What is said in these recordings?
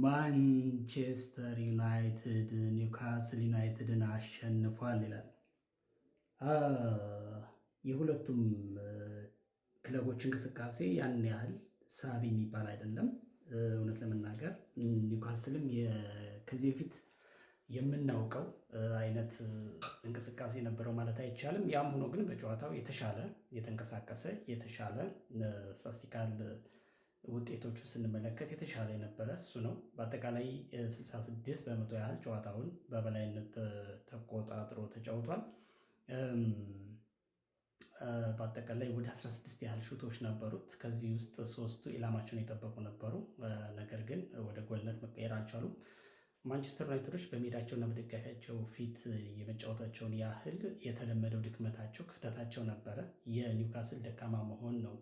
ማንቸስተር ዩናይትድ ኒውካስል ዩናይትድን አሸንፏል ይላል። የሁለቱም ክለቦች እንቅስቃሴ ያን ያህል ሳቢ የሚባል አይደለም። እውነት ለመናገር ኒውካስልም ከዚህ በፊት የምናውቀው አይነት እንቅስቃሴ ነበረው ማለት አይቻልም። ያም ሆኖ ግን በጨዋታው የተሻለ የተንቀሳቀሰ የተሻለ ስታስቲካል ውጤቶቹ ስንመለከት የተሻለ የነበረ እሱ ነው። በአጠቃላይ 66 በመቶ ያህል ጨዋታውን በበላይነት ተቆጣጥሮ ተጫውቷል። በአጠቃላይ ወደ 16 ያህል ሹቶች ነበሩት። ከዚህ ውስጥ 3ቱ ኢላማቸውን የጠበቁ ነበሩ፣ ነገር ግን ወደ ጎልነት መቀየር አልቻሉም። ማንቸስተር ዩናይትዶች በሜዳቸውና በደጋፊያቸው ፊት የመጫወታቸውን ያህል የተለመደው ድክመታቸው ክፍተታቸው ነበረ። የኒውካስል ደካማ መሆን ነው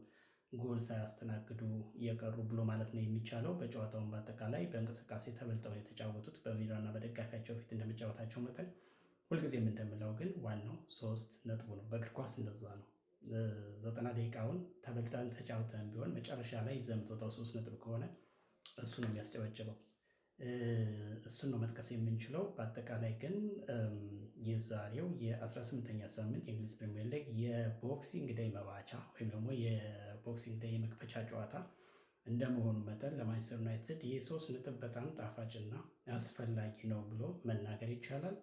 ጎል ሳያስተናግዱ የቀሩ ብሎ ማለት ነው የሚቻለው። በጨዋታውን በአጠቃላይ በእንቅስቃሴ ተበልጠው የተጫወቱት በሜዳና በደጋፊያቸው ፊት እንደመጫወታቸው መጠን ሁልጊዜም እንደምለው ግን ዋናው 3 ነጥቡ ነው። በእግር ኳስ እንደዛ ነው። 90 ደቂቃውን ተበልጠን ተጫውተን ቢሆን መጨረሻ ላይ ዘምቶታው 3 ነጥብ ከሆነ እሱ ነው የሚያስጨበጭበው። እሱን ነው መጥቀስ የምንችለው። በአጠቃላይ ግን የዛሬው የ18ኛ ሳምንት የእንግሊዝ ፕሪሚየር ሊግ የቦክሲንግ ዴይ መባቻ ወይም ደግሞ የቦክሲንግ ዴይ የመክፈቻ ጨዋታ እንደመሆኑ መጠን ለማንቸስተር ዩናይትድ የ3 ነጥብ በጣም ጣፋጭና አስፈላጊ ነው ብሎ መናገር ይቻላል።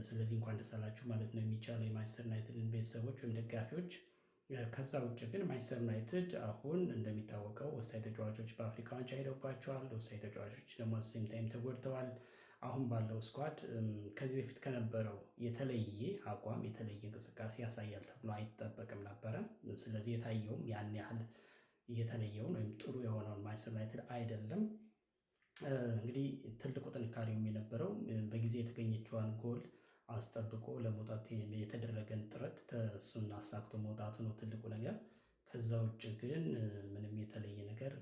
ስለዚህ እንኳን ደስ አላችሁ ማለት ነው የሚቻለው የማንቸስተር ዩናይትድን ቤተሰቦች ወይም ደጋፊዎች። ከዛ ውጭ ግን ማንቸስተር ዩናይትድ አሁን እንደሚታወቀው ወሳኝ ተጫዋቾች በአፍሪካ ዋንጫ ሄደውባቸዋል። ወሳኝ ተጫዋቾች ደግሞ ሴም ታይም ተጎድተዋል። አሁን ባለው ስኳድ ከዚህ በፊት ከነበረው የተለየ አቋም የተለየ እንቅስቃሴ ያሳያል ተብሎ አይጠበቅም ነበረ። ስለዚህ የታየውም ያን ያህል የተለየውን ወይም ጥሩ የሆነውን ማንቸስተር ዩናይትድ አይደለም። እንግዲህ ትልቁ ጥንካሬውም የነበረው በጊዜ የተገኘችዋን ጎል አስጠብቆ ለመውጣት የተደረገን ጥረት እሱን አሳክቶ መውጣቱ ነው ትልቁ ነገር። ከዛ ውጭ ግን ምንም የተለየ ነገር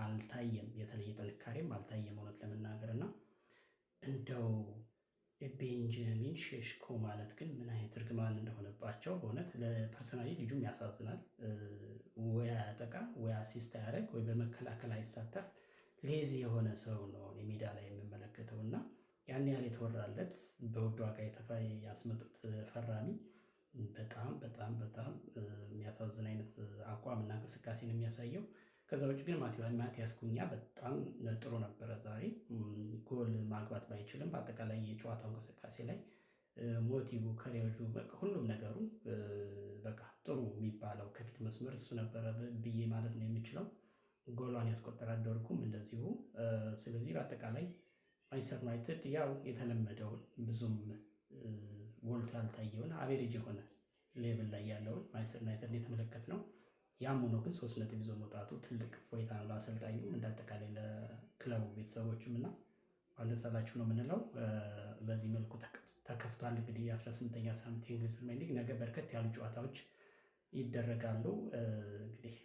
አልታየም፣ የተለየ ጥንካሬም አልታየም እውነት ለመናገር እና እንደው ቤንጃሚን ሼሽኮ ማለት ግን ምን አይነት እርግማን እንደሆነባቸው በእውነት ለፐርሰናሊ ልጁም ያሳዝናል። ወይ አያጠቃ ወይ አሲስት አያደርግ ወይ በመከላከል አይሳተፍ ሌዚ የሆነ ሰው ነው ሜዳ ላይ የምመለከተው እና ያን ያህል የተወራለት በውድ ዋጋ ያስመጡት ፈራሚ በጣም በጣም በጣም የሚያሳዝን አይነት አቋም እና እንቅስቃሴ ነው የሚያሳየው። ከዛ ውጭ ግን ማቲያስ ኩኛ በጣም ጥሩ ነበረ ዛሬ። ጎል ማግባት ባይችልም በአጠቃላይ የጨዋታው እንቅስቃሴ ላይ ሞቲቭ፣ ከሪያጁ፣ ሁሉም ነገሩ በቃ ጥሩ የሚባለው ከፊት መስመር እሱ ነበረ ብዬ ማለት ነው የሚችለው። ጎሏን ያስቆጠራት ዶርጉም እንደዚሁ። ስለዚህ በአጠቃላይ ማንቸስተር ዩናይትድ ያው የተለመደውን ብዙም ጎልቶ ያልታየውን አቬሬጅ የሆነ ሌቭል ላይ ያለውን ማንቸስተር ዩናይትድ የተመለከት ነው። ያም ሆኖ ግን 3 ነጥብ ይዞ መውጣቱ ትልቅ እፎይታ ነው ለአሰልጣኙም እንዳጠቃላይ ለክለቡ ቤተሰቦችም እና ባለሰላችሁ ነው የምንለው። በዚህ መልኩ ተከፍቷል። እንግዲህ የ18ኛ ሳምንት የእንግሊዝ ፕሪሚየር ሊግ ነገ በርከት ያሉ ጨዋታዎች ይደረጋሉ። እንግዲህ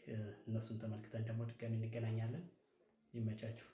እነሱን ተመልክተን ደግሞ ድጋሚ እንገናኛለን። ይመቻችሁ።